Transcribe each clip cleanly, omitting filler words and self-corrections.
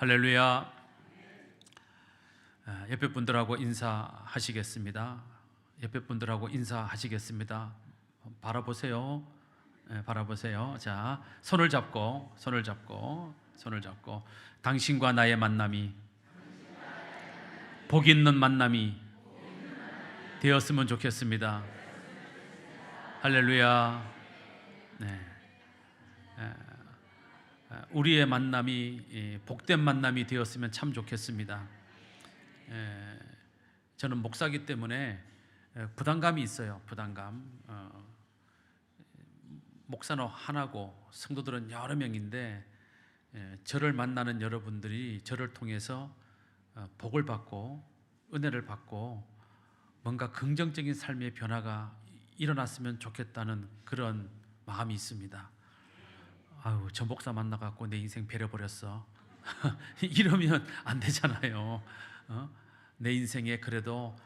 할렐루야. 옆에 분들하고 인사하시겠습니다. 옆에 분들하고 인사하시겠습니다. 바라보세요. 바라보세요. 자, 손을 잡고 당신과 나의 만남이 복 있는 만남이 되었으면 좋겠습니다. 할렐루야. 네. 우리의 만남이 복된 만남이 되었으면 참 좋겠습니다. 저는 목사기 때문에 부담감이 있어요. 부담감. 목사는 하나고 성도들은 여러 명인데 저를 만나는 여러분들이 저를 통해서 복을 받고 은혜를 받고 뭔가 긍정적인 삶의 변화가 일어났으면 좋겠다는 그런 마음이 있습니다. 아유, 저 목사 만나갖고 내 인생 베려버렸어. 이러면 안 되잖아요. 내 인생에 그래도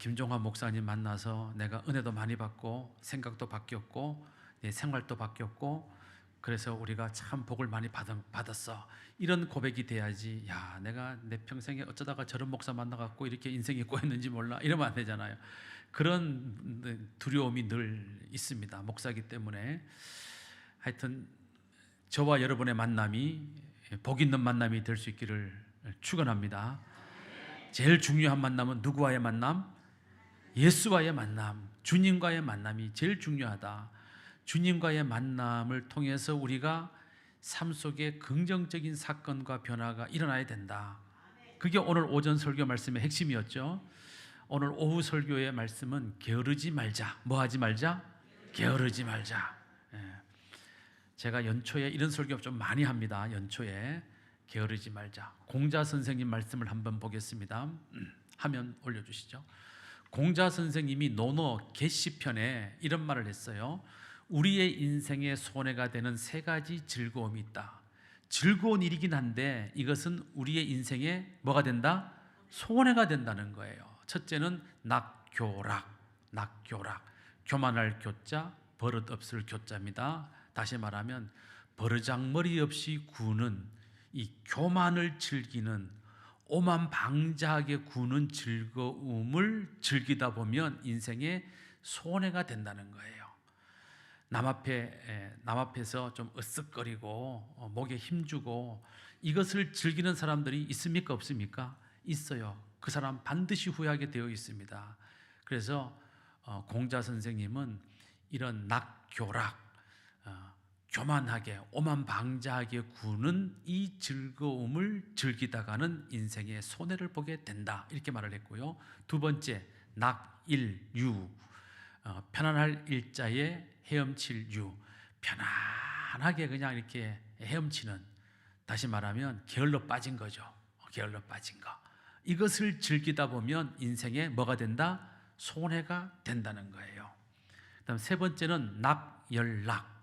김종환 목사님 만나서 내가 은혜도 많이 받고 생각도 바뀌었고 내 생활도 바뀌었고 그래서 우리가 참 복을 많이 받았어. 이런 고백이 돼야지. 야, 내가 내 평생에 어쩌다가 저런 목사 만나갖고 이렇게 인생이 꼬였는지 몰라. 이러면 안 되잖아요. 그런 두려움이 늘 있습니다. 목사기 때문에. 하여튼 저와 여러분의 만남이 복 있는 만남이 될 수 있기를 축원합니다. 제일 중요한 만남은 누구와의 만남? 예수와의 만남, 주님과의 만남이 제일 중요하다. 주님과의 만남을 통해서 우리가 삶 속에 긍정적인 사건과 변화가 일어나야 된다. 그게 오늘 오전 설교 말씀의 핵심이었죠. 오늘 오후 설교의 말씀은 게으르지 말자. 뭐 하지 말자? 게으르지 말자. 제가 연초에 이런 설교 좀 많이 합니다. 연초에 게으르지 말자. 공자 선생님 말씀을 한번 보겠습니다. 화면 올려주시죠. 공자 선생님이 논어 계시편에 이런 말을 했어요. 우리의 인생에 손해가 되는 세 가지 즐거움이 있다. 즐거운 일이긴 한데 이것은 우리의 인생에 뭐가 된다? 손해가 된다는 거예요. 첫째는 낙교락. 교만할 교자, 버릇없을 교자입니다. 다시 말하면 버르장머리 없이 구는 이 교만을 즐기는 오만방자하게 구는 즐거움을 즐기다 보면 인생에 손해가 된다는 거예요. 남 앞에서 좀 으쓱거리고 목에 힘주고 이것을 즐기는 사람들이 있습니까? 없습니까? 있어요. 그 사람 반드시 후회하게 되어 있습니다. 그래서 공자 선생님은 이런 낙교락, 교만하게 오만방자하게 구는 이 즐거움을 즐기다가는 인생의 손해를 보게 된다. 이렇게 말을 했고요. 두 번째, 낙일유, 편안할 일자에 헤엄칠 유, 편안하게 그냥 이렇게 헤엄치는, 다시 말하면 게을러 빠진 거죠. 게을러 빠진 거. 이것을 즐기다 보면 인생에 뭐가 된다? 손해가 된다는 거예요. 그다음 세 번째는 낙연락.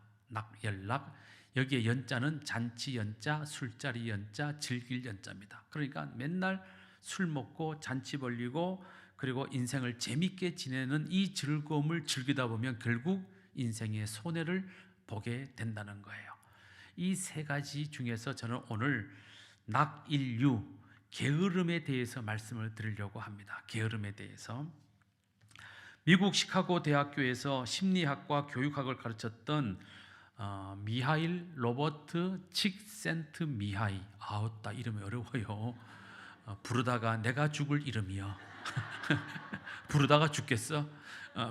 여기에 연자는 잔치 연자, 술자리 연자, 즐길 연자입니다. 그러니까 맨날 술 먹고 잔치 벌리고 그리고 인생을 재밌게 지내는 이 즐거움을 즐기다 보면 결국 인생의 손해를 보게 된다는 거예요. 이 세 가지 중에서 저는 오늘 낙일유, 게으름에 대해서 말씀을 드리려고 합니다. 게으름에 대해서. 미국 시카고 대학교에서 심리학과 교육학을 가르쳤던 미하일 로버트 칙센트미하이. 딱 이름이 어려워요. 부르다가 내가 죽을 이름이요. 부르다가 죽겠어?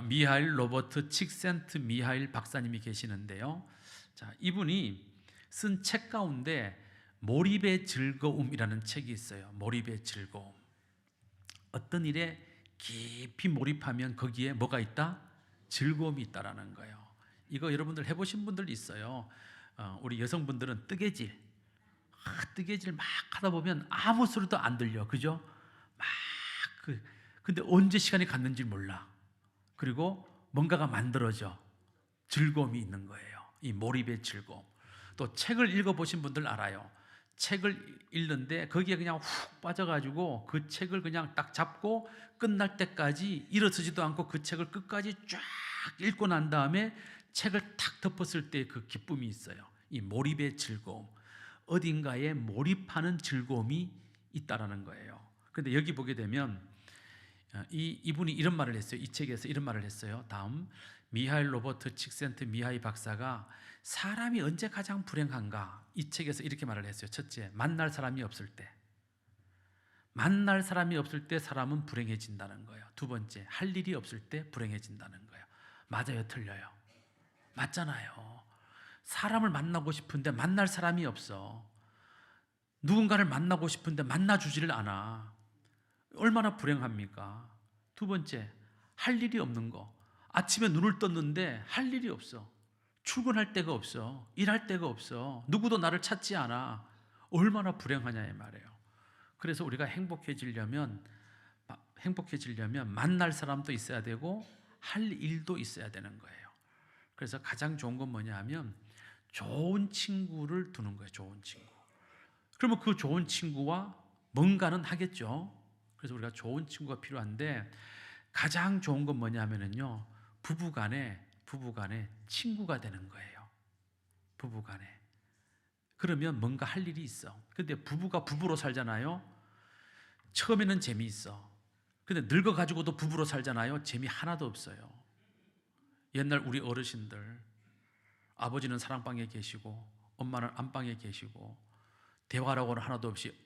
미하일 로버트 칙센트미하이 박사님이 계시는데요. 자, 이분이 쓴 책 가운데 몰입의 즐거움이라는 책이 있어요. 몰입의 즐거움. 어떤 일에 깊이 몰입하면 거기에 뭐가 있다? 즐거움이 있다라는 거예요. 이거 여러분들 해보신 분들 있어요. 우리 여성분들은 뜨개질 막 하다 보면 아무 소리도 안 들려, 그죠? 근데 언제 시간이 갔는지 몰라. 그리고 뭔가가 만들어져. 즐거움이 있는 거예요. 이 몰입의 즐거움. 또 책을 읽어보신 분들 알아요. 책을 읽는데 거기에 그냥 훅 빠져가지고 그 책을 그냥 딱 잡고 끝날 때까지 일어서지도 않고 그 책을 끝까지 쫙 읽고 난 다음에 책을 탁 덮었을 때 그 기쁨이 있어요. 이 몰입의 즐거움. 어딘가에 몰입하는 즐거움이 있다라는 거예요. 그런데 여기 보게 되면 이분이 이런 말을 했어요. 이 책에서 이런 말을 했어요. 다음, 미하일 로버트 칙센트 미하이 박사가 사람이 언제 가장 불행한가? 이 책에서 이렇게 말을 했어요. 첫째, 만날 사람이 없을 때. 만날 사람이 없을 때 사람은 불행해진다는 거예요. 두 번째, 할 일이 없을 때 불행해진다는 거예요. 맞아요, 틀려요? 맞잖아요. 사람을 만나고 싶은데 만날 사람이 없어. 누군가를 만나고 싶은데 만나주지를 않아. 얼마나 불행합니까? 두 번째, 할 일이 없는 거. 아침에 눈을 떴는데 할 일이 없어. 출근할 데가 없어. 일할 데가 없어. 누구도 나를 찾지 않아. 얼마나 불행하냐 이 말이에요. 그래서 우리가 행복해지려면 만날 사람도 있어야 되고 할 일도 있어야 되는 거예요. 그래서 가장 좋은 건 뭐냐 하면 좋은 친구를 두는 거예요. 좋은 친구. 그러면 그 좋은 친구와 뭔가는 하겠죠. 그래서 우리가 좋은 친구가 필요한데 가장 좋은 건 뭐냐면요, 부부간에 친구가 되는 거예요. 부부간에. 그러면 뭔가 할 일이 있어. 근데 부부가 부부로 살잖아요. 처음에는 재미있어. 근데 늙어가지고도 부부로 살잖아요. 재미 하나도 없어요. 옛날 우리 어르신들, 아버지는 사랑방에 계시고 엄마는 안방에 계시고 대화라고는 하나도 없이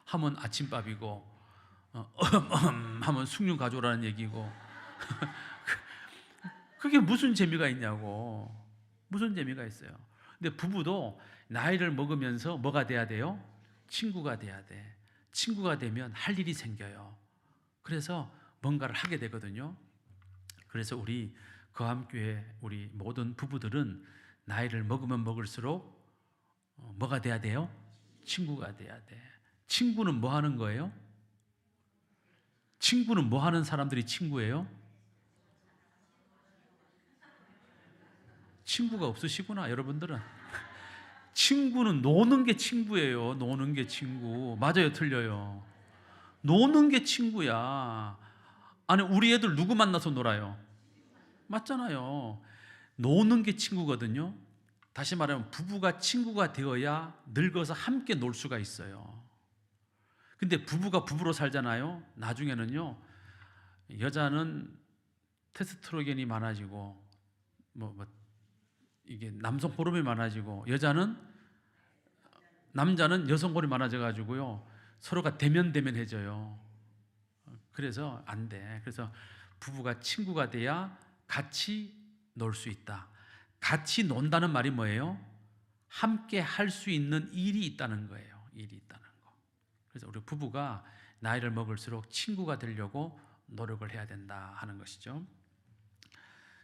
하면 아침밥이고 하면 숭늉 가져오라는 얘기고 그게 무슨 재미가 있냐고. 무슨 재미가 있어요. 근데 부부도 나이를 먹으면서 뭐가 돼야 돼요? 친구가 돼야 돼. 친구가 되면 할 일이 생겨요. 그래서 뭔가를 하게 되거든요. 그래서 우리 거함교회 우리 모든 부부들은 나이를 먹으면 먹을수록 뭐가 돼야 돼요? 친구가 돼야 돼. 친구는 뭐 하는 거예요? 친구는 뭐 하는 사람들이 친구예요? 친구가 없으시구나, 여러분들은. 친구는 노는 게 친구예요. 노는 게 친구. 맞아요, 틀려요? 노는 게 친구야. 아니, 우리 애들 누구 만나서 놀아요? 맞잖아요. 노는 게 친구거든요. 다시 말하면 부부가 친구가 되어야 늙어서 함께 놀 수가 있어요. 근데 부부가 부부로 살잖아요. 나중에는요, 여자는 테스토스테론이 많아지고 이게 남성 호르몬이 많아지고 남자는 여성 호르몬이 많아져 가지고요, 서로가 대면해져요. 그래서 안 돼. 그래서 부부가 친구가 돼야 같이 놀 수 있다. 같이 논다는 말이 뭐예요? 함께 할 수 있는 일이 있다는 거예요. 일이 있다는 거. 그래서 우리 부부가 나이를 먹을수록 친구가 되려고 노력을 해야 된다 하는 것이죠.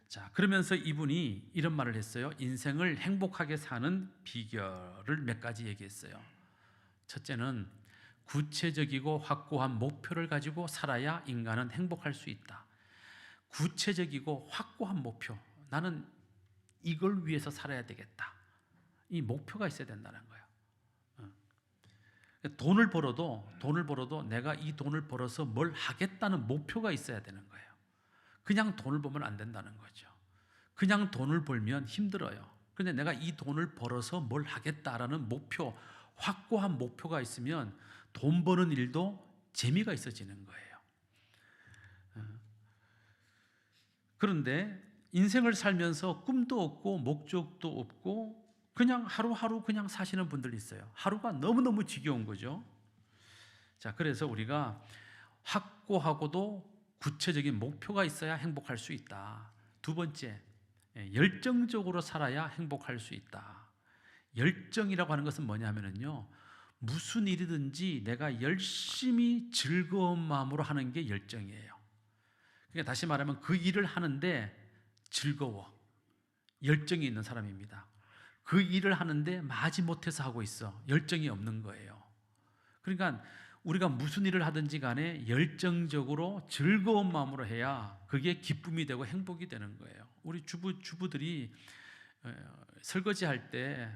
자, 그러면서 이분이 이런 말을 했어요. 인생을 행복하게 사는 비결을 몇 가지 얘기했어요. 첫째는 구체적이고 확고한 목표를 가지고 살아야 인간은 행복할 수 있다. 구체적이고 확고한 목표. 나는 이걸 위해서 살아야 되겠다. 이 목표가 있어야 된다는 거예요. 돈을 벌어도 내가 이 돈을 벌어서 뭘 하겠다는 목표가 있어야 되는 거예요. 그냥 돈을 벌면 안 된다는 거죠. 그냥 돈을 벌면 힘들어요. 그런데 내가 이 돈을 벌어서 뭘 하겠다라는 목표, 확고한 목표가 있으면 돈 버는 일도 재미가 있어지는 거예요. 그런데 인생을 살면서 꿈도 없고 목적도 없고 그냥 하루하루 그냥 사시는 분들이 있어요. 하루가 너무너무 지겨운 거죠. 자, 그래서 우리가 확고하고도 구체적인 목표가 있어야 행복할 수 있다. 두 번째, 열정적으로 살아야 행복할 수 있다. 열정이라고 하는 것은 뭐냐면요, 무슨 일이든지 내가 열심히 즐거운 마음으로 하는 게 열정이에요. 그러니까 다시 말하면 그 일을 하는데 즐거워, 열정이 있는 사람입니다. 그 일을 하는데 마지못해서 하고 있어, 열정이 없는 거예요. 그러니까 우리가 무슨 일을 하든지 간에 열정적으로 즐거운 마음으로 해야 그게 기쁨이 되고 행복이 되는 거예요. 우리 주부들이 설거지할 때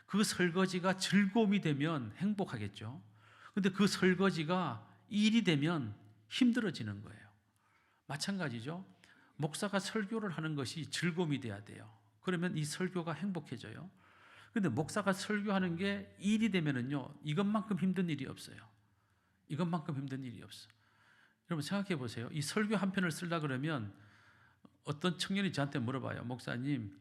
그 설거지가 즐거움이 되면 행복하겠죠. 근데 그 설거지가 일이 되면 힘들어지는 거예요. 마찬가지죠. 목사가 설교를 하는 것이 즐거움이 돼야 돼요. 그러면 이 설교가 행복해져요. 근데 목사가 설교하는 게 일이 되면은요, 이것만큼 힘든 일이 없어요. 이것만큼 힘든 일이 없어. 여러분 생각해 보세요. 이 설교 한 편을 쓰려 그러면 어떤 청년이 저한테 물어봐요. 목사님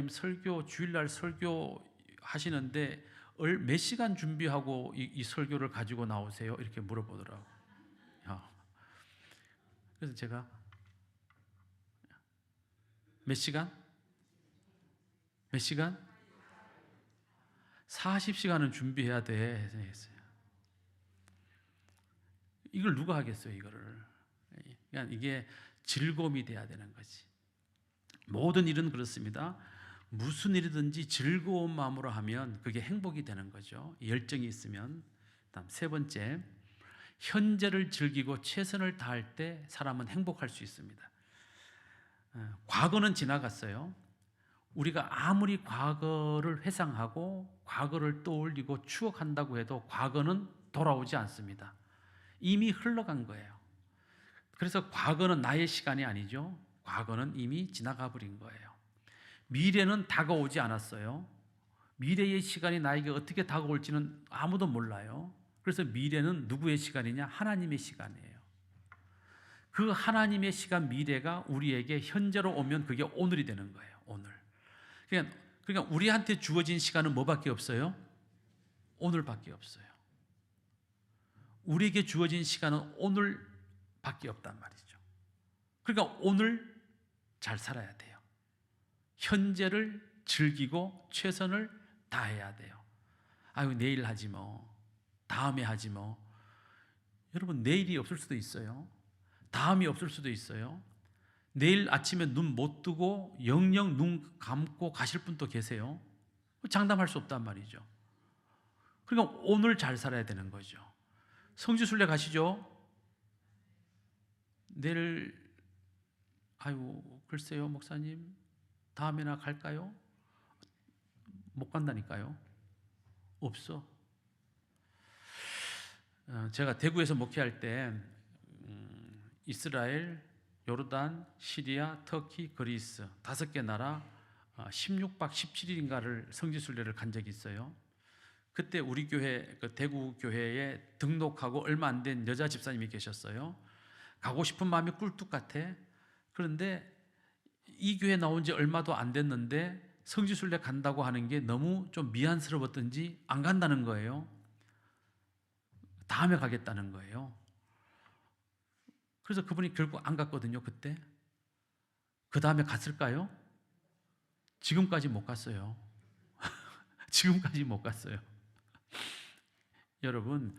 설교 주일날 설교 하시는데 몇 시간 준비하고 이 설교를 가지고 나오세요? 이렇게 물어보더라고. 그래서 제가 몇 시간? 몇 시간? 40시간은 준비해야 돼. 했어요. 이걸 누가 하겠어요, 이거를. 그러니까 이게 즐거움이 돼야 되는 거지. 모든 일은 그렇습니다. 무슨 일이든지 즐거운 마음으로 하면 그게 행복이 되는 거죠. 열정이 있으면. 다음 세 번째, 현재를 즐기고 최선을 다할 때 사람은 행복할 수 있습니다. 과거는 지나갔어요. 우리가 아무리 과거를 회상하고 과거를 떠올리고 추억한다고 해도 과거는 돌아오지 않습니다. 이미 흘러간 거예요. 그래서 과거는 나의 시간이 아니죠. 과거는 이미 지나가 버린 거예요. 미래는 다가오지 않았어요. 미래의 시간이 나에게 어떻게 다가올지는 아무도 몰라요. 그래서 미래는 누구의 시간이냐? 하나님의 시간이에요. 그 하나님의 시간 미래가 우리에게 현재로 오면 그게 오늘이 되는 거예요. 오늘. 그러니까 우리한테 주어진 시간은 뭐밖에 없어요? 오늘밖에 없어요. 우리에게 주어진 시간은 오늘밖에 없단 말이죠. 그러니까 오늘 잘 살아야 돼요. 현재를 즐기고 최선을 다해야 돼요. 아유, 내일 하지 뭐, 다음에 하지 뭐. 여러분, 내일이 없을 수도 있어요. 다음이 없을 수도 있어요. 내일 아침에 눈 못 뜨고 영영 눈 감고 가실 분도 계세요. 장담할 수 없단 말이죠. 그러니까 오늘 잘 살아야 되는 거죠. 성지순례 가시죠? 내일, 아유, 글쎄요, 목사님, 다음에나 갈까요? 못 간다니까요. 없어. 제가 대구에서 목회할 때 이스라엘, 요르단, 시리아, 터키, 그리스 5개 나라 16박 17일인가를 성지순례를 간 적이 있어요. 그때 우리 교회, 대구 교회에 등록하고 얼마 안 된 여자 집사님이 계셨어요. 가고 싶은 마음이 꿀뚝 같아. 그런데 이 교회 나온 지 얼마도 안 됐는데 성지순례 간다고 하는 게 너무 좀 미안스러웠던지 안 간다는 거예요. 다음에 가겠다는 거예요. 그래서 그분이 결국 안 갔거든요, 그때. 그 다음에 갔을까요? 지금까지 못 갔어요. 지금까지 못 갔어요. 여러분,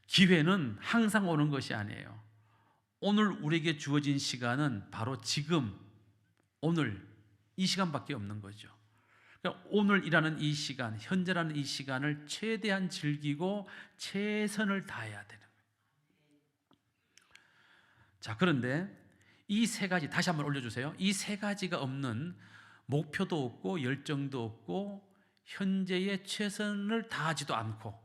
기회는 항상 오는 것이 아니에요. 오늘 우리에게 주어진 시간은 바로 지금, 오늘 이 시간밖에 없는 거죠. 그러니까 오늘이라는 이 시간, 현재라는 이 시간을 최대한 즐기고 최선을 다해야 되는 거예요. 자, 그런데 이 세 가지 다시 한번 올려주세요. 이 세 가지가 없는 목표도 없고 열정도 없고 현재에 최선을 다하지도 않고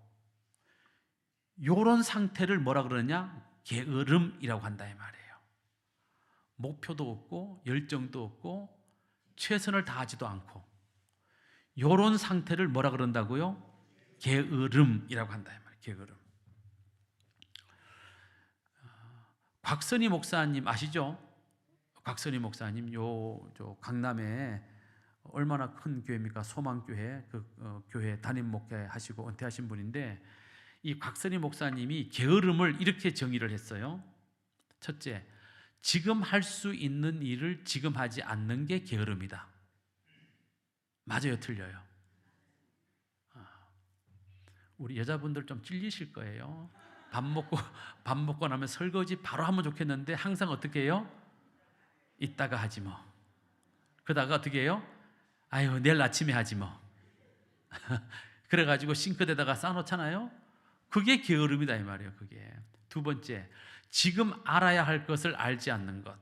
이런 상태를 뭐라 그러냐? 게으름이라고 한다 이 말이에요. 목표도 없고 열정도 없고 최선을 다하지도 않고 이런 상태를 뭐라 그런다고요? 게으름이라고 한다 이 말이에요. 게으름. 곽선희 목사님 아시죠? 곽선희 목사님 저 강남에 얼마나 큰 교회입니까? 소망교회 교회 담임 목회하시고 은퇴하신 분인데 이 곽선희 목사님이 게으름을 이렇게 정의를 했어요. 첫째, 지금 할 수 있는 일을 지금 하지 않는 게 게으름이다. 맞아요, 틀려요? 우리 여자분들 좀 찔리실 거예요. 밥 먹고 나면 설거지 바로 하면 좋겠는데 항상 어떻게 해요? 이따가 하지 뭐. 그러다가 어떻게 해요? 아유, 내일 아침에 하지 뭐. 그래가지고 싱크대에다가 쌓아놓잖아요. 그게 게으름이다 이 말이에요. 그게. 두 번째, 지금 알아야 할 것을 알지 않는 것.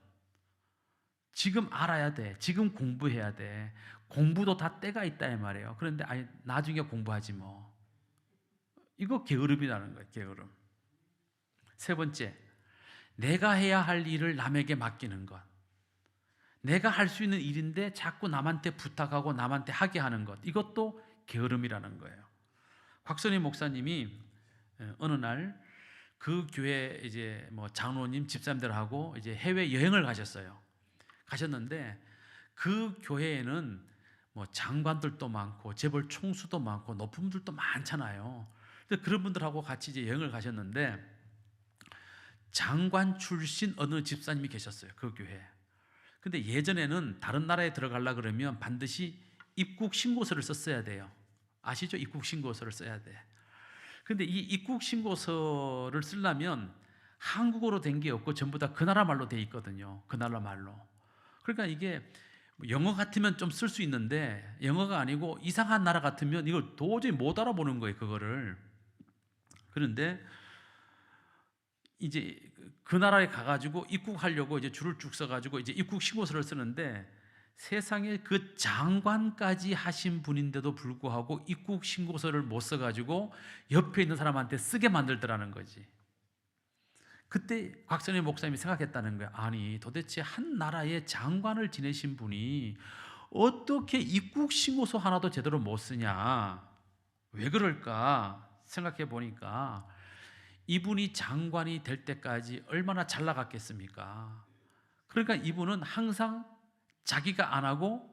지금 알아야 돼. 지금 공부해야 돼. 공부도 다 때가 있다 이 말이에요. 그런데 아니, 나중에 공부하지 뭐. 이거 게으름이라는 거예요. 게으름. 세 번째, 내가 해야 할 일을 남에게 맡기는 것. 내가 할 수 있는 일인데 자꾸 남한테 부탁하고 남한테 하게 하는 것. 이것도 게으름이라는 거예요. 곽선희 목사님이 어느 날 그 교회 이제 뭐 장로님 집사님들하고 이제 해외 여행을 가셨어요. 가셨는데 그 교회에는 뭐 장관들도 많고 재벌 총수도 많고 높은 분들도 많잖아요. 그래서 그런 분들하고 같이 이제 여행을 가셨는데 장관 출신 어느 집사님이 계셨어요. 그 교회에. 근데 예전에는 다른 나라에 들어가려 그러면 반드시 입국 신고서를 썼어야 돼요. 아시죠? 입국 신고서를 써야 돼. 근데 이 입국 신고서를 쓰려면 한국어로 된 게 없고 전부 다 그 나라 말로 돼 있거든요. 그 나라 말로. 그러니까 이게 영어 같으면 좀 쓸 수 있는데 영어가 아니고 이상한 나라 같으면 이걸 도저히 못 알아보는 거예요, 그거를. 그런데 이제 그 나라에 가가지고 입국하려고 이제 줄을 쭉 서가지고 이제 입국 신고서를 쓰는데 세상에 그 장관까지 하신 분인데도 불구하고 입국 신고서를 못 써가지고 옆에 있는 사람한테 쓰게 만들더라는 거지. 그때 곽선희 목사님이 생각했다는 거야. 아니 도대체 한 나라의 장관을 지내신 분이 어떻게 입국 신고서 하나도 제대로 못 쓰냐? 왜 그럴까 생각해 보니까 이분이 장관이 될 때까지 얼마나 잘 나갔겠습니까? 그러니까 이분은 항상 자기가 안 하고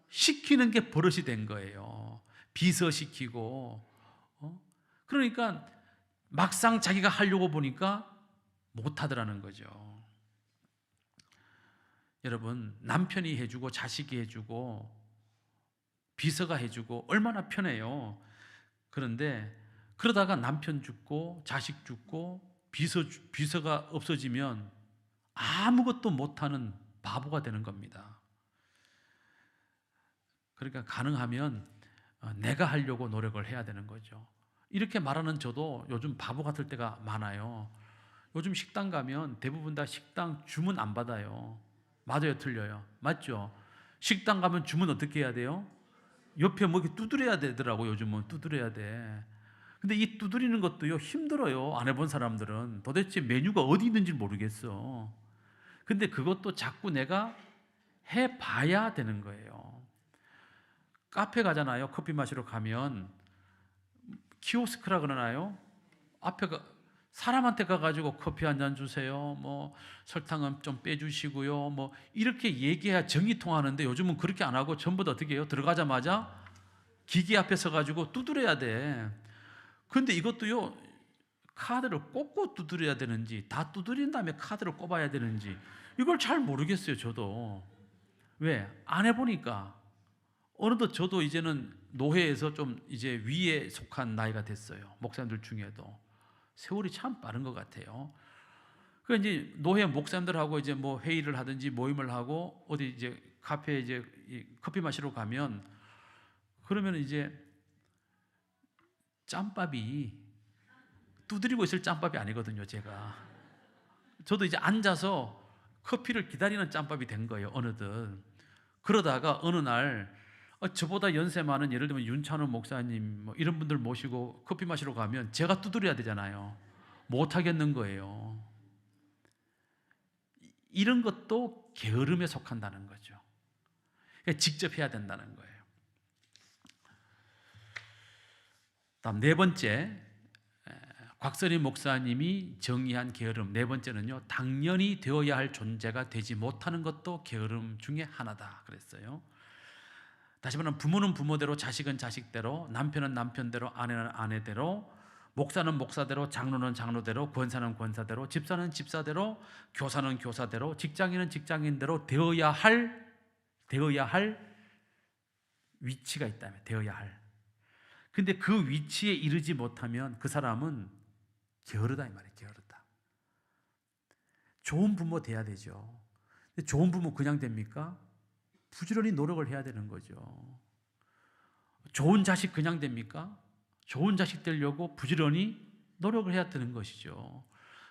시키는 게 버릇이 된 거예요. 비서시키고. 그러니까 막상 자기가 하려고 보니까 못하더라는 거죠. 여러분, 남편이 해주고 자식이 해주고 비서가 해주고 얼마나 편해요. 그런데 그러다가 남편 죽고 자식 죽고 비서가 없어지면 아무것도 못하는 바보가 되는 겁니다. 그러니까 가능하면 내가 하려고 노력을 해야 되는 거죠. 이렇게 말하는 저도 요즘 바보 같을 때가 많아요. 요즘 식당 가면 대부분 다 식당 주문 안 받아요. 맞아요, 틀려요? 맞죠? 식당 가면 주문 어떻게 해야 돼요? 옆에 뭐 이렇게 두드려야 되더라고. 요즘은 두드려야 돼. 근데 이 두드리는 것도요 힘들어요. 안 해본 사람들은 도대체 메뉴가 어디 있는지 모르겠어. 근데 그것도 자꾸 내가 해봐야 되는 거예요. 카페 가잖아요. 커피 마시러 가면 키오스크라 그러나요? 앞에 사람한테 가가지고 커피 한 잔 주세요. 뭐 설탕은 좀 빼주시고요. 뭐 이렇게 얘기해야 정이 통하는데 요즘은 그렇게 안 하고 전부 다 어떻게 해요? 들어가자마자 기기 앞에 서가지고 두드려야 돼. 그런데 이것도요 카드를 꽂고 두드려야 되는지 다 두드린 다음에 카드를 꼽아야 되는지 이걸 잘 모르겠어요. 저도. 왜? 안 해보니까. 어느덧 저도 이제는 노회에서 좀 이제 위에 속한 나이가 됐어요. 목사님들 중에도. 세월이 참 빠른 것 같아요. 그 이제 노회 목사님들하고 이제 뭐 회의를 하든지 모임을 하고 어디 이제 카페에 이제 커피 마시러 가면 그러면 이제 짬밥이 두드리고 있을 짬밥이 아니거든요, 제가. 저도 이제 앉아서 커피를 기다리는 짬밥이 된 거예요, 어느덧. 그러다가 어느 날 저보다 연세 많은 예를 들면 윤찬호 목사님 뭐 이런 분들 모시고 커피 마시러 가면 제가 두드려야 되잖아요. 못 하겠는 거예요. 이런 것도 게으름에 속한다는 거죠. 그러니까 직접 해야 된다는 거예요. 다음 네 번째, 곽선희 목사님이 정의한 게으름 네 번째는요, 당연히 되어야 할 존재가 되지 못하는 것도 게으름 중에 하나다 그랬어요. 다시 말하면 부모는 부모대로, 자식은 자식대로, 남편은 남편대로, 아내는 아내대로, 목사는 목사대로, 장로는 장로대로, 권사는 권사대로, 집사는 집사대로, 교사는 교사대로, 직장인은 직장인대로 되어야 할 위치가 있다면 되어야 할. 근데 그 위치에 이르지 못하면 그 사람은 게으르다 이 말이에요. 게으르다. 좋은 부모 돼야 되죠. 근데 좋은 부모 그냥 됩니까? 부지런히 노력을 해야 되는 거죠. 좋은 자식 그냥 됩니까? 좋은 자식 되려고 부지런히 노력을 해야 되는 것이죠.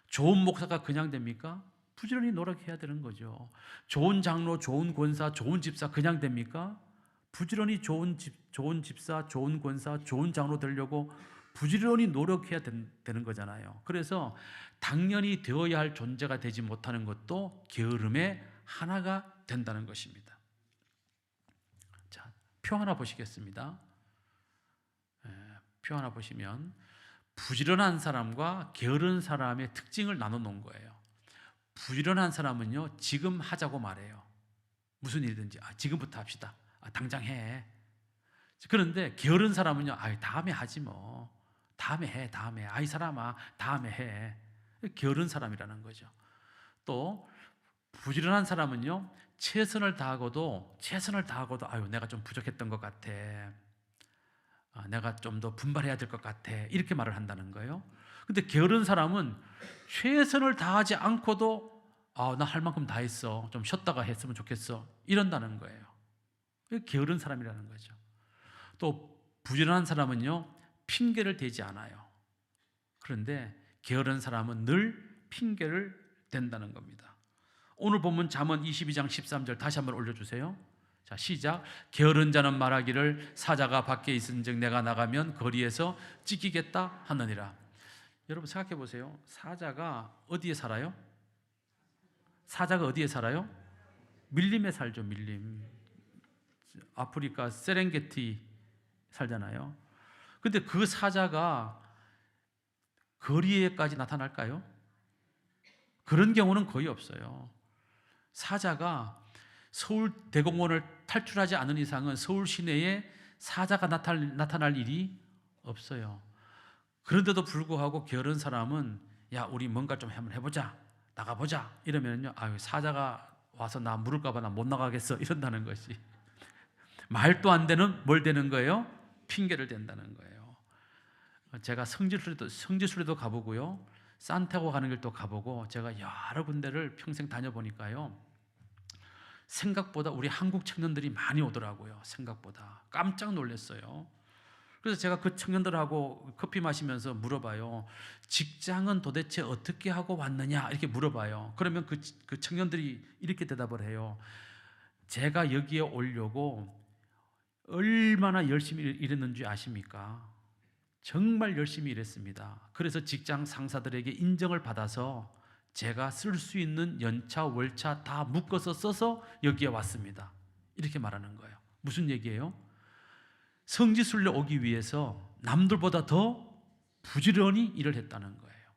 좋은 목사가 그냥 됩니까? 부지런히 노력해야 되는 거죠. 좋은 장로, 좋은 권사, 좋은 집사 그냥 됩니까? 부지런히 좋은 집사, 좋은 권사, 좋은 장로 되려고 부지런히 노력해야 되는 거잖아요. 그래서 당연히 되어야 할 존재가 되지 못하는 것도 게으름의 하나가 된다는 것입니다. 자, 표 하나 보시겠습니다. 표 하나 보시면 부지런한 사람과 게으른 사람의 특징을 나눠 놓은 거예요. 부지런한 사람은요, 지금 하자고 말해요. 무슨 일이든지 지금부터 합시다. 당장 해. 그런데 게으른 사람은요, 다음에 하지 뭐. 다음에 해, 다음에. 이 사람아, 다음에 해. 게으른 사람이라는 거죠. 또 부지런한 사람은요, 최선을 다하고도 내가 좀 부족했던 것 같아. 내가 좀 더 분발해야 될 것 같아. 이렇게 말을 한다는 거예요. 근데 게으른 사람은 최선을 다하지 않고도 나 할 만큼 다 했어. 좀 쉬었다가 했으면 좋겠어. 이런다는 거예요. 이게 게으른 사람이라는 거죠. 또 부지런한 사람은요, 핑계를 대지 않아요. 그런데 게으른 사람은 늘 핑계를 댄다는 겁니다. 오늘 본문 잠언 22장 13절 다시 한번 올려주세요. 자, 시작. 게으른 자는 말하기를 사자가 밖에 있은즉 내가 나가면 거리에서 찢기겠다 하느니라. 여러분 생각해 보세요. 사자가 어디에 살아요? 사자가 어디에 살아요? 밀림에 살죠. 밀림. 아프리카 세렝게티 살잖아요. 근데 그 사자가 거리에까지 나타날까요? 그런 경우는 거의 없어요. 사자가 서울 대공원을 탈출하지 않은 이상은 서울 시내에 사자가 나타날 일이 없어요. 그런데도 불구하고 게으른 사람은 우리 뭔가 좀 한번 해보자, 나가보자 이러면요, 사자가 와서 나 물을까봐 나 못 나가겠어 이런다는 것이, 말도 안 되는 뭘 대는 거예요? 핑계를 댄다는 거예요. 제가 성지순례도 가보고요, 산티아고 가는 길도 가보고, 제가 여러 군데를 평생 다녀보니까요, 생각보다 우리 한국 청년들이 많이 오더라고요. 생각보다 깜짝 놀랐어요. 그래서 제가 그 청년들하고 커피 마시면서 물어봐요. 직장은 도대체 어떻게 하고 왔느냐 이렇게 물어봐요. 그러면 그 청년들이 이렇게 대답을 해요. 제가 여기에 오려고 얼마나 열심히 일했는지 아십니까? 정말 열심히 일했습니다. 그래서 직장 상사들에게 인정을 받아서 제가 쓸 수 있는 연차, 월차 다 묶어서 써서 여기에 왔습니다. 이렇게 말하는 거예요. 무슨 얘기예요? 성지순례 오기 위해서 남들보다 더 부지런히 일을 했다는 거예요.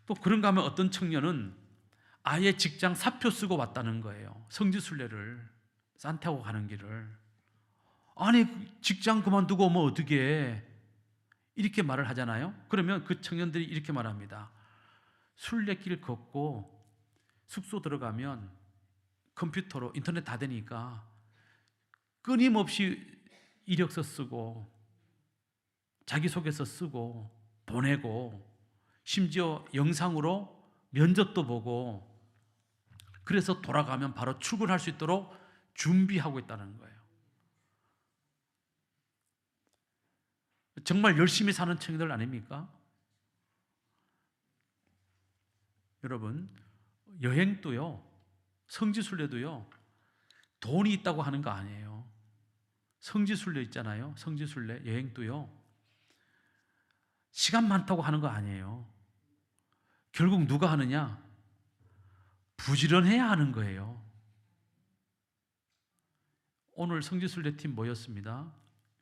또 그런가 하면 어떤 청년은 아예 직장 사표 쓰고 왔다는 거예요. 성지순례를, 산티아고 가는 길을. 아니 직장 그만두고 오면 어떻게 해? 이렇게 말을 하잖아요. 그러면 그 청년들이 이렇게 말합니다. 순례길 걷고 숙소 들어가면 컴퓨터로 인터넷 다 되니까 끊임없이 이력서 쓰고 자기소개서 쓰고 보내고, 심지어 영상으로 면접도 보고, 그래서 돌아가면 바로 출근할 수 있도록 준비하고 있다는 거예요. 정말 열심히 사는 청년들 아닙니까? 여러분, 여행도요, 성지순례도요, 돈이 있다고 하는 거 아니에요. 성지순례 있잖아요. 성지순례 여행도요, 시간 많다고 하는 거 아니에요. 결국 누가 하느냐? 부지런해야 하는 거예요. 오늘 성지순례팀 모였습니다.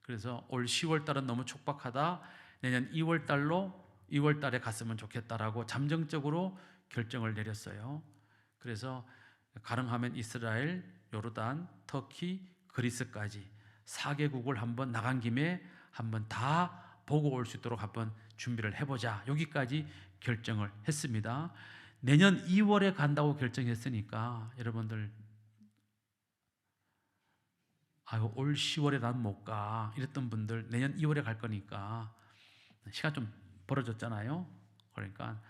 그래서 올 10월 달은 너무 촉박하다, 내년 2월 달에 갔으면 좋겠다라고 잠정적으로 결정을 내렸어요. 그래서 가능하면 이스라엘, 요르단, 터키, 그리스까지 4개국을 한번 나간 김에 한번 다 보고 올 수 있도록 한번 준비를 해보자, 여기까지 결정을 했습니다. 내년 2월에 간다고 결정했으니까 여러분들 올 10월에 난 못 가 이랬던 분들 내년 2월에 갈 거니까 시간 좀 벌어졌잖아요. 그러니까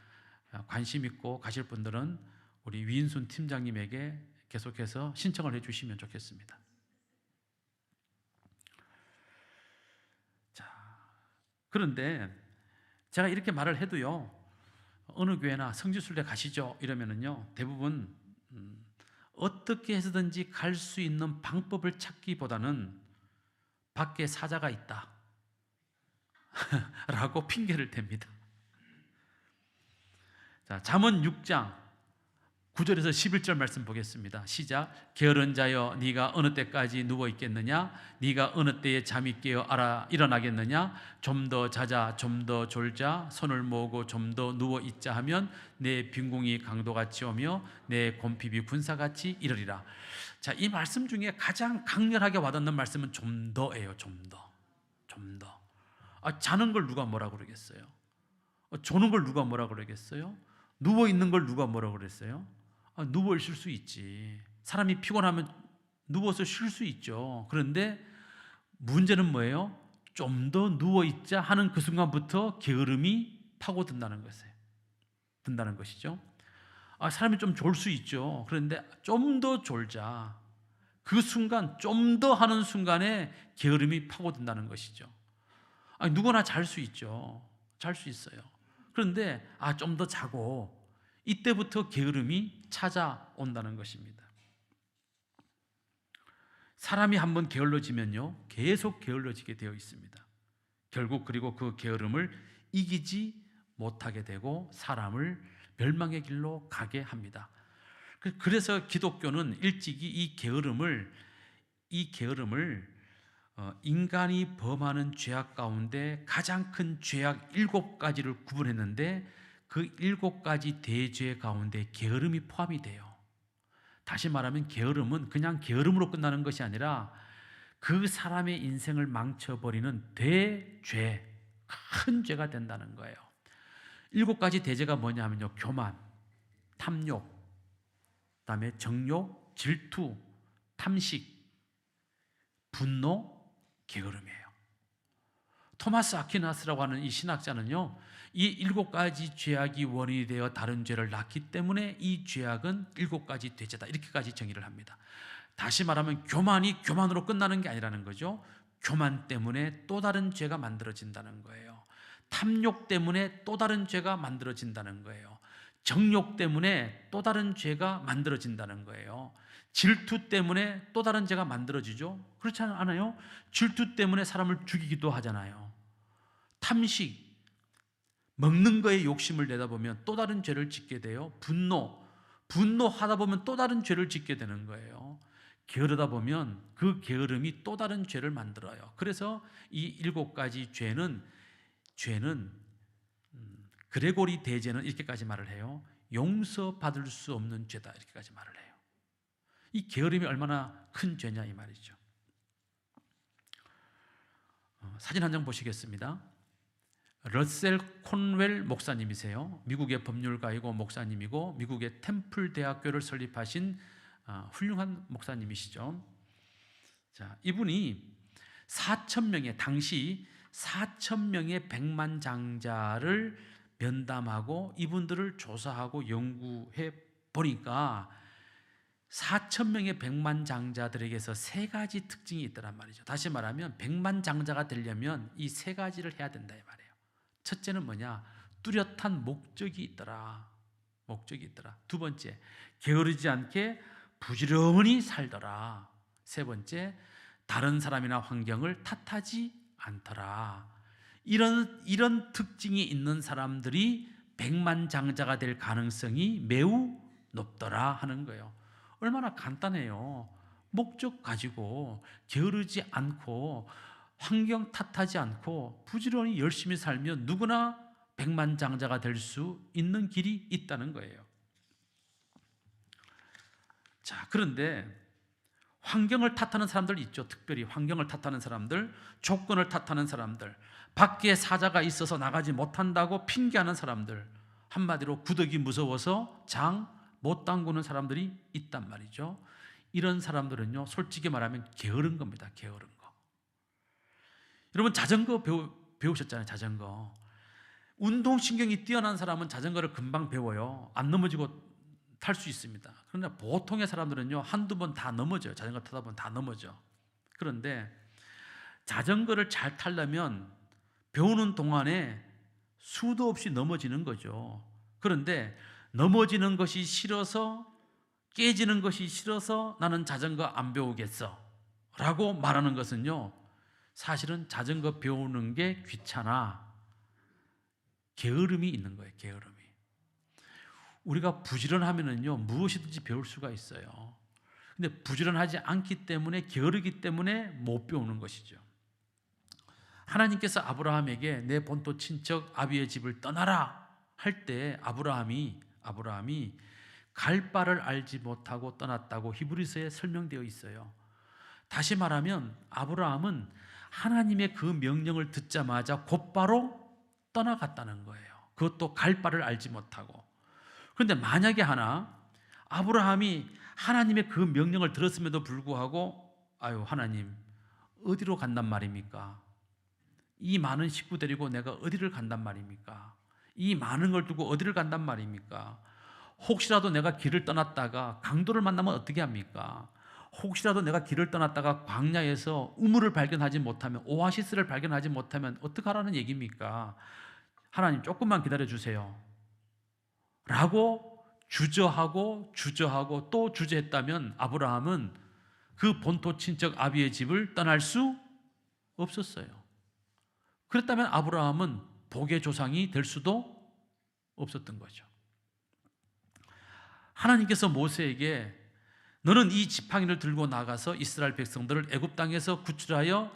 관심 있고 가실 분들은 우리 위인순 팀장님에게 계속해서 신청을 해주시면 좋겠습니다. 자, 그런데 제가 이렇게 말을 해도요, 어느 교회나 성지순례 가시죠 이러면은요, 대부분 어떻게 해서든지 갈 수 있는 방법을 찾기보다는 밖에 사자가 있다 라고 핑계를 댑니다. 자, 잠언 6장 9절에서 11절 말씀 보겠습니다. 시작. 게으른 자여 네가 어느 때까지 누워 있겠느냐? 네가 어느 때에 잠이 깨어 일어나겠느냐? 좀 더 자자, 좀 더 졸자, 손을 모으고 좀 더 누워 있자 하면 내 빈궁이 강도같이 오며 내 곰핍이 군사같이 이르리라. 자, 이 말씀 중에 가장 강렬하게 와닿는 말씀은 좀 더예요. 좀 더. 좀 더. 자는 걸 누가 뭐라 그러겠어요? 조는 걸 누가 뭐라 그러겠어요? 누워 있는 걸 누가 뭐라 그랬어요? 누워 있을 수 있지. 사람이 피곤하면 누워서 쉴 수 있죠. 그런데 문제는 뭐예요? 좀 더 누워 있자 하는 그 순간부터 게으름이 파고든다는 것이에요. 든다는 것이죠. 사람이 좀 졸 수 있죠. 그런데 좀 더 졸자. 그 순간, 좀 더 하는 순간에 게으름이 파고든다는 것이죠. 누구나 잘 수 있죠. 잘 수 있어요. 그런데 좀 더 자고, 이때부터 게으름이 찾아온다는 것입니다. 사람이 한번 게을러지면요, 계속 게을러지게 되어 있습니다. 결국 그리고 그 게으름을 이기지 못하게 되고 사람을 멸망의 길로 가게 합니다. 그래서 기독교는 일찍이 이 게으름을 인간이 범하는 죄악 가운데 가장 큰 죄악 7가지를 구분했는데 그 7가지 대죄 가운데 게으름이 포함이 돼요. 다시 말하면 게으름은 그냥 게으름으로 끝나는 것이 아니라 그 사람의 인생을 망쳐버리는 대죄, 큰 죄가 된다는 거예요. 7가지 대죄가 뭐냐면요, 교만, 탐욕, 그다음에 정욕, 질투, 탐식, 분노, 게으름이에요. 토마스 아퀴나스라고 하는 이 신학자는요, 이 7가지 죄악이 원인이 되어 다른 죄를 낳기 때문에 이 죄악은 7가지 대죄다, 이렇게까지 정의를 합니다. 다시 말하면 교만이 교만으로 끝나는 게 아니라는 거죠. 교만 때문에 또 다른 죄가 만들어진다는 거예요. 탐욕 때문에 또 다른 죄가 만들어진다는 거예요. 정욕 때문에 또 다른 죄가 만들어진다는 거예요. 질투 때문에 또 다른 죄가 만들어지죠. 그렇지 않아요? 질투 때문에 사람을 죽이기도 하잖아요. 탐식, 먹는 거에 욕심을 내다 보면 또 다른 죄를 짓게 돼요. 분노하다 보면 또 다른 죄를 짓게 되는 거예요. 게으르다 보면 그 게으름이 또 다른 죄를 만들어요. 그래서 이 7가지 죄는 그레고리 대제는 이렇게까지 말을 해요. 용서받을 수 없는 죄다, 이렇게까지 말을 해요. 이 게으름이 얼마나 큰 죄냐 이 말이죠. 사진 한 장 보시겠습니다. 러셀 콘웰 목사님이세요. 미국의 법률가이고 목사님이고 미국의 템플 대학교를 설립하신 훌륭한 목사님이시죠. 자, 이분이 4,000명의 당시 4,000명의 백만장자를 면담하고 이분들을 조사하고 연구해 보니까 4,000명의 백만장자들에게서 3가지 특징이 있더란 말이죠. 다시 말하면 백만장자가 되려면 이 3가지를 해야 된다 이 말이에요. 첫째는 뭐냐? 뚜렷한 목적이 있더라. 목적이 있더라. 2번째, 게으르지 않게 부지런히 살더라. 3번째, 다른 사람이나 환경을 탓하지 않더라. 이런 특징이 있는 사람들이 백만장자가 될 가능성이 매우 높더라 하는 거예요. 얼마나 간단해요. 목적 가지고 게으르지 않고 환경 탓하지 않고 부지런히 열심히 살면 누구나 백만장자가 될 수 있는 길이 있다는 거예요. 자, 그런데 환경을 탓하는 사람들 있죠. 특별히 환경을 탓하는 사람들, 조건을 탓하는 사람들, 밖에 사자가 있어서 나가지 못한다고 핑계하는 사람들, 한마디로 구더기 무서워서 장 못 담그는 사람들이 있단 말이죠. 이런 사람들은요, 솔직히 말하면 게으른 겁니다. 게으른 거. 여러분 자전거 배우셨잖아요. 자전거. 운동신경이 뛰어난 사람은 자전거를 금방 배워요. 안 넘어지고 탈 수 있습니다. 그런데 보통의 사람들은요, 한두 번 다 넘어져요. 자전거 타다 보면 다 넘어져. 그런데 자전거를 잘 타려면 배우는 동안에 수도 없이 넘어지는 거죠. 그런데 넘어지는 것이 싫어서, 깨지는 것이 싫어서 나는 자전거 안 배우겠어 라고 말하는 것은요, 사실은 자전거 배우는 게 귀찮아, 게으름이 있는 거예요. 게으름이. 우리가 부지런하면은요 무엇이든지 배울 수가 있어요. 근데 부지런하지 않기 때문에, 게으르기 때문에 못 배우는 것이죠. 하나님께서 아브라함에게 내 본토 친척 아비의 집을 떠나라 할 때 아브라함이 갈 바를 알지 못하고 떠났다고 히브리서에 설명되어 있어요. 다시 말하면 아브라함은 하나님의 그 명령을 듣자마자 곧바로 떠나갔다는 거예요. 그것도 갈 바를 알지 못하고. 그런데 만약에 아브라함이 하나님의 그 명령을 들었음에도 불구하고 하나님 어디로 간단 말입니까? 이 많은 식구 데리고 내가 어디를 간단 말입니까? 이 많은 걸 두고 어디를 간단 말입니까? 혹시라도 내가 길을 떠났다가 강도를 만나면 어떻게 합니까? 혹시라도 내가 길을 떠났다가 광야에서 우물을 발견하지 못하면, 오아시스를 발견하지 못하면 어떡하라는 얘기입니까? 하나님 조금만 기다려 주세요 라고 주저하고 또 주저했다면 아브라함은 그 본토 친척 아비의 집을 떠날 수 없었어요. 그렇다면 아브라함은 복의 조상이 될 수도 없었던 거죠. 하나님께서 모세에게 너는 이 지팡이를 들고 나가서 이스라엘 백성들을 애굽 땅에서 구출하여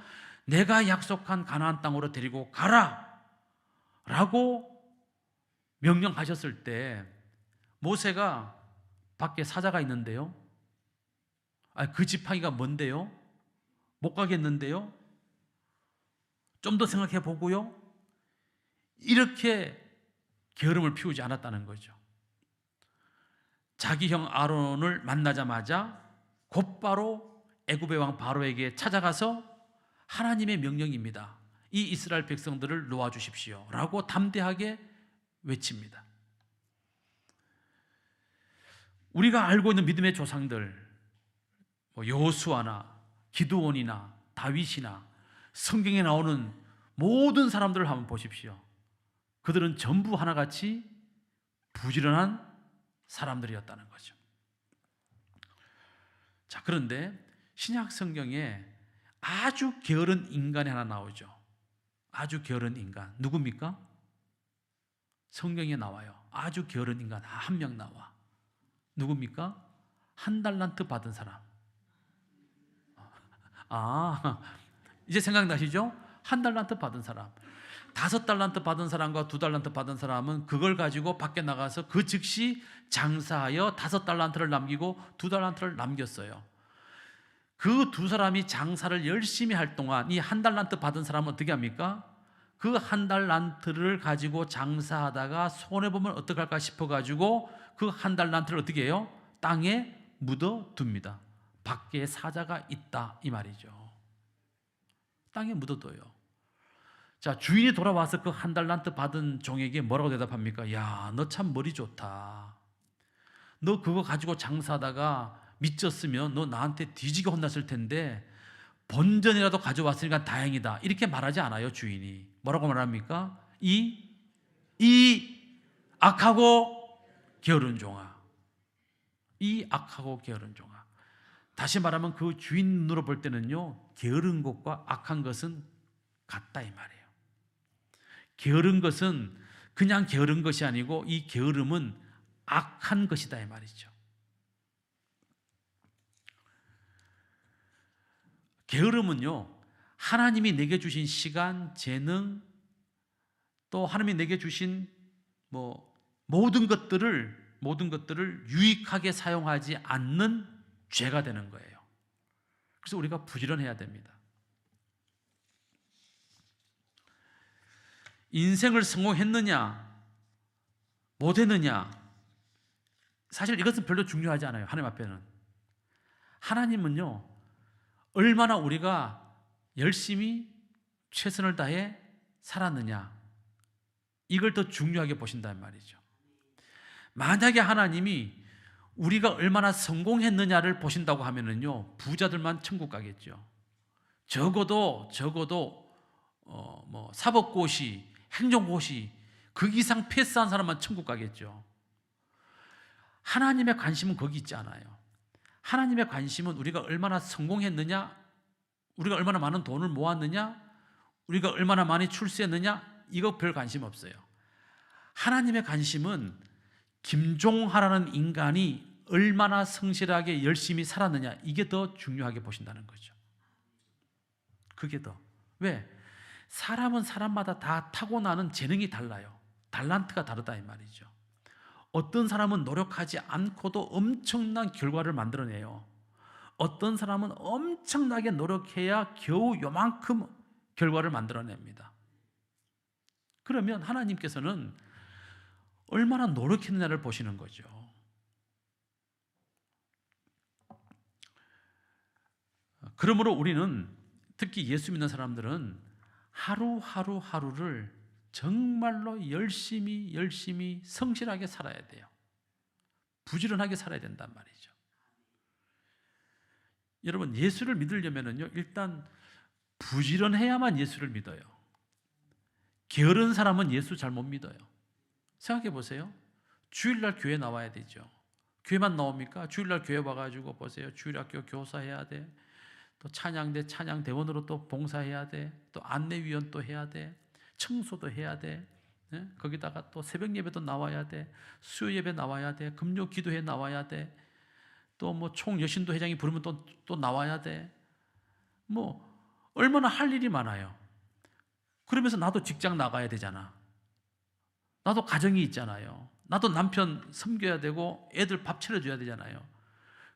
내가 약속한 가나안 땅으로 데리고 가라 라고 명령하셨을 때 모세가 밖에 사자가 있는데요, 그 지팡이가 뭔데요? 못 가겠는데요? 좀 더 생각해 보고요, 이렇게 게으름을 피우지 않았다는 거죠. 자기 형 아론을 만나자마자 곧바로 애굽의 왕 바로에게 찾아가서 하나님의 명령입니다, 이 이스라엘 백성들을 놓아주십시오 라고 담대하게 외칩니다. 우리가 알고 있는 믿음의 조상들, 여호수아나 기드온이나 다윗이나 성경에 나오는 모든 사람들을 한번 보십시오. 그들은 전부 하나같이 부지런한 사람들이었다는 거죠. 자, 그런데 신약 성경에 아주 게으른 인간이 하나 나오죠. 아주 게으른 인간. 누굽니까? 성경에 나와요. 아주 게으른 인간 한 명 나와. 누굽니까? 1달란트 받은 사람. 이제 생각나시죠? 1달란트 받은 사람. 5달란트 받은 사람과 2달란트 받은 사람은 그걸 가지고 밖에 나가서 그 즉시 장사하여 5달란트를 남기고 2달란트를 남겼어요. 그 두 사람이 장사를 열심히 할 동안 이 1달란트 받은 사람은 어떻게 합니까? 그 1달란트를 가지고 장사하다가 손해보면 어떡할까 싶어가지고 그 1달란트를 어떻게 해요? 땅에 묻어둡니다. 밖에 사자가 있다 이 말이죠. 땅에 묻어둬요. 자, 주인이 돌아와서 그 1달란트 받은 종에게 뭐라고 대답합니까? 야, 너 참 머리 좋다. 너 그거 가지고 장사하다가 미쳤으면 너 나한테 뒤지게 혼났을 텐데 본전이라도 가져왔으니까 다행이다. 이렇게 말하지 않아요, 주인이. 뭐라고 말합니까? 이 악하고 게으른 종아. 이 악하고 게으른 종아. 다시 말하면 그 주인 눈으로 볼 때는요, 게으른 것과 악한 것은 같다 이 말이에요. 게으른 것은 그냥 게으른 것이 아니고 이 게으름은 악한 것이다 이 말이죠. 게으름은요, 하나님이 내게 주신 시간, 재능, 또 하나님이 내게 주신 모든 것들을 유익하게 사용하지 않는 죄가 되는 거예요. 그래서 우리가 부지런해야 됩니다. 인생을 성공했느냐 못했느냐, 사실 이것은 별로 중요하지 않아요. 하나님 앞에는. 하나님은요, 얼마나 우리가 열심히 최선을 다해 살았느냐, 이걸 더 중요하게 보신다는 말이죠. 만약에 하나님이 우리가 얼마나 성공했느냐를 보신다고 하면은요, 부자들만 천국 가겠죠. 적어도 사법고시, 행정고시 그 이상 패스한 사람만 천국 가겠죠. 하나님의 관심은 거기 있지 않아요. 하나님의 관심은 우리가 얼마나 성공했느냐, 우리가 얼마나 많은 돈을 모았느냐, 우리가 얼마나 많이 출세했느냐, 이거 별 관심 없어요. 하나님의 관심은 김종하라는 인간이 얼마나 성실하게 열심히 살았느냐, 이게 더 중요하게 보신다는 거죠. 그게 더. 왜? 사람은 사람마다 다 타고나는 재능이 달라요. 달란트가 다르다 이 말이죠. 어떤 사람은 노력하지 않고도 엄청난 결과를 만들어내요. 어떤 사람은 엄청나게 노력해야 겨우 요만큼 결과를 만들어냅니다. 그러면 하나님께서는 얼마나 노력했느냐를 보시는 거죠. 그러므로 우리는, 특히 예수 믿는 사람들은 하루하루를 정말로 열심히 성실하게 살아야 돼요. 부지런하게 살아야 된단 말이죠. 여러분, 예수를 믿으려면요, 일단 부지런해야만 예수를 믿어요. 게으른 사람은 예수 잘 못 믿어요. 생각해 보세요. 주일날 교회 나와야 되죠. 교회만 나옵니까? 주일날 교회 와가지고 보세요. 주일학교 교사해야 돼. 또 찬양대 찬양대원으로 또 봉사해야 돼. 또 안내위원 또 해야 돼. 청소도 해야 돼. 네? 거기다가 또 새벽 예배도 나와야 돼. 수요 예배 나와야 돼. 금요 기도회 나와야 돼. 또 뭐 총 여신도 회장이 부르면 또 나와야 돼. 뭐 얼마나 할 일이 많아요. 그러면서 나도 직장 나가야 되잖아. 나도 가정이 있잖아요. 나도 남편 섬겨야 되고 애들 밥 차려줘야 되잖아요.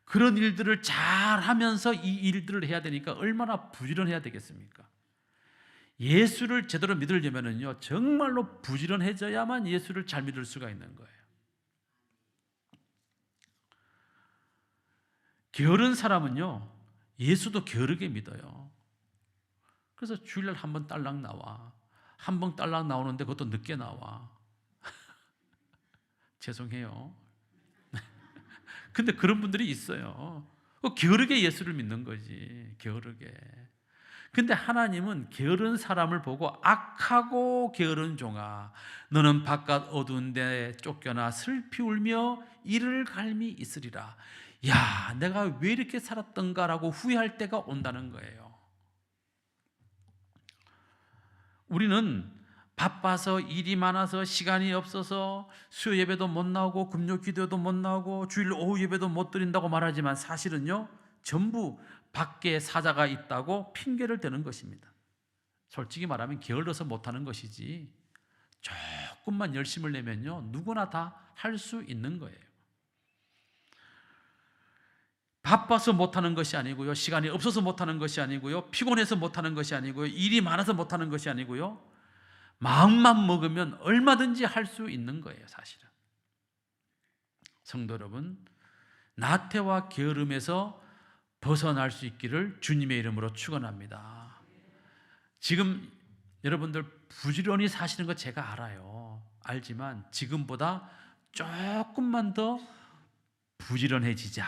그런 일들을 잘 하면서 이 일들을 해야 되니까 얼마나 부지런해야 되겠습니까? 예수를 제대로 믿으려면요, 정말로 부지런해져야만 예수를 잘 믿을 수가 있는 거예요. 게으른 사람은요, 예수도 게으르게 믿어요. 그래서 주일날 한 번 딸락 나와. 한 번 딸락 나오는데 그것도 늦게 나와. 죄송해요. 근데 그런 분들이 있어요. 게으르게 예수를 믿는 거지. 게으르게. 근데 하나님은 게으른 사람을 보고 악하고 게으른 종아, 너는 바깥 어두운 데 쫓겨나 슬피 울며 이를 갈미 있으리라. 야, 내가 왜 이렇게 살았던가라고 후회할 때가 온다는 거예요. 우리는 바빠서 일이 많아서 시간이 없어서 수요 예배도 못 나오고 금요 기도도 못 나오고 주일 오후 예배도 못 드린다고 말하지만 사실은요, 전부 밖에 사자가 있다고 핑계를 대는 것입니다. 솔직히 말하면 게을러서 못하는 것이지, 조금만 열심을 내면요, 누구나 다 할 수 있는 거예요. 바빠서 못하는 것이 아니고요, 시간이 없어서 못하는 것이 아니고요, 피곤해서 못하는 것이 아니고요, 일이 많아서 못하는 것이 아니고요, 마음만 먹으면 얼마든지 할 수 있는 거예요. 사실은 성도 여러분, 나태와 게으름에서 벗어날 수 있기를 주님의 이름으로 축원합니다. 지금 여러분들 부지런히 사시는 거 제가 알아요. 알지만 지금보다 조금만 더 부지런해지자.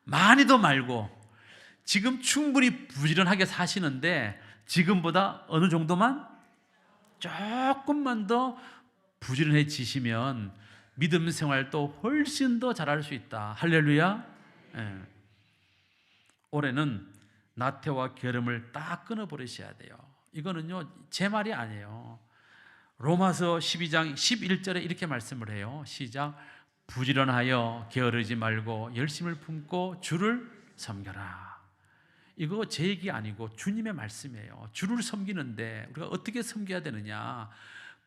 많이도 말고 지금 충분히 부지런하게 사시는데 지금보다 어느 정도만 조금만 더 부지런해지시면 믿음 생활도 훨씬 더 잘할 수 있다. 할렐루야. 예. 올해는 나태와 게으름을 딱 끊어버리셔야 돼요. 이거는요, 제 말이 아니에요. 로마서 12장 11절에 이렇게 말씀을 해요. 시작. 부지런하여 게으르지 말고 열심을 품고 주를 섬겨라. 이거 제 얘기 아니고 주님의 말씀이에요. 주를 섬기는데 우리가 어떻게 섬겨야 되느냐?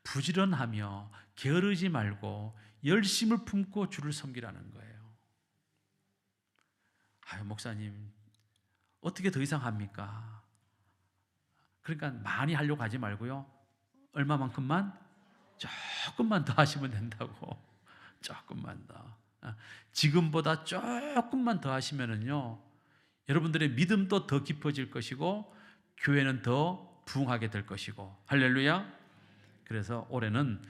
부지런하며 게으르지 말고 열심을 품고 주를 섬기라는 거예요. 아유, 목사님 어떻게 더 이상 합니까? 그러니까 많이 하려고 하지 말고요, 얼마만큼만? 조금만 더 하시면 된다고. 조금만 더. 지금보다 조금만 더 하시면은요, 여러분들의 믿음도 더 깊어질 것이고 교회는 더 부흥하게 될 것이고. 할렐루야. 그래서 올해는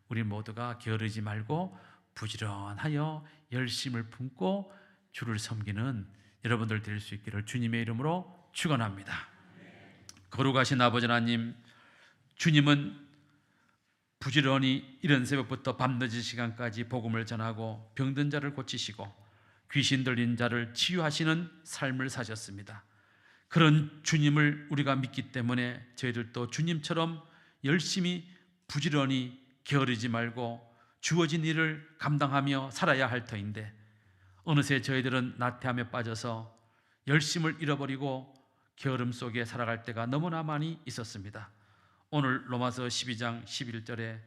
우리 모두가 게으르지 말고 부지런하여 열심을 품고 주를 섬기는 여러분들 될 수 있기를 주님의 이름으로 축원합니다. 거룩하신 아버지 하나님, 주님은 부지런히 이른 새벽부터 밤늦은 시간까지 복음을 전하고 병든 자를 고치시고 귀신 들린 자를 치유하시는 삶을 사셨습니다. 그런 주님을 우리가 믿기 때문에 저희들도 주님처럼 열심히 부지런히 게으르지 말고 주어진 일을 감당하며 살아야 할 터인데 어느새 저희들은 나태함에 빠져서 열심을 잃어버리고 게으름 속에 살아갈 때가 너무나 많이 있었습니다. 오늘 로마서 12장 11절에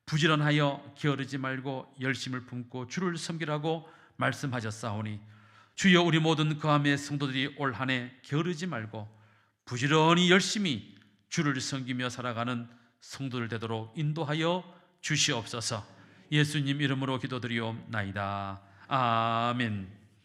부지런하여 게으르지 말고 열심을 품고 주를 섬기라고 말씀하셨사오니 주여 우리 모든 그함의 성도들이 올 한 해 게으르지 말고 부지런히 열심히 주를 섬기며 살아가는 성도들 되도록 인도하여 주시옵소서. 예수님 이름으로 기도드리옵나이다. 아멘.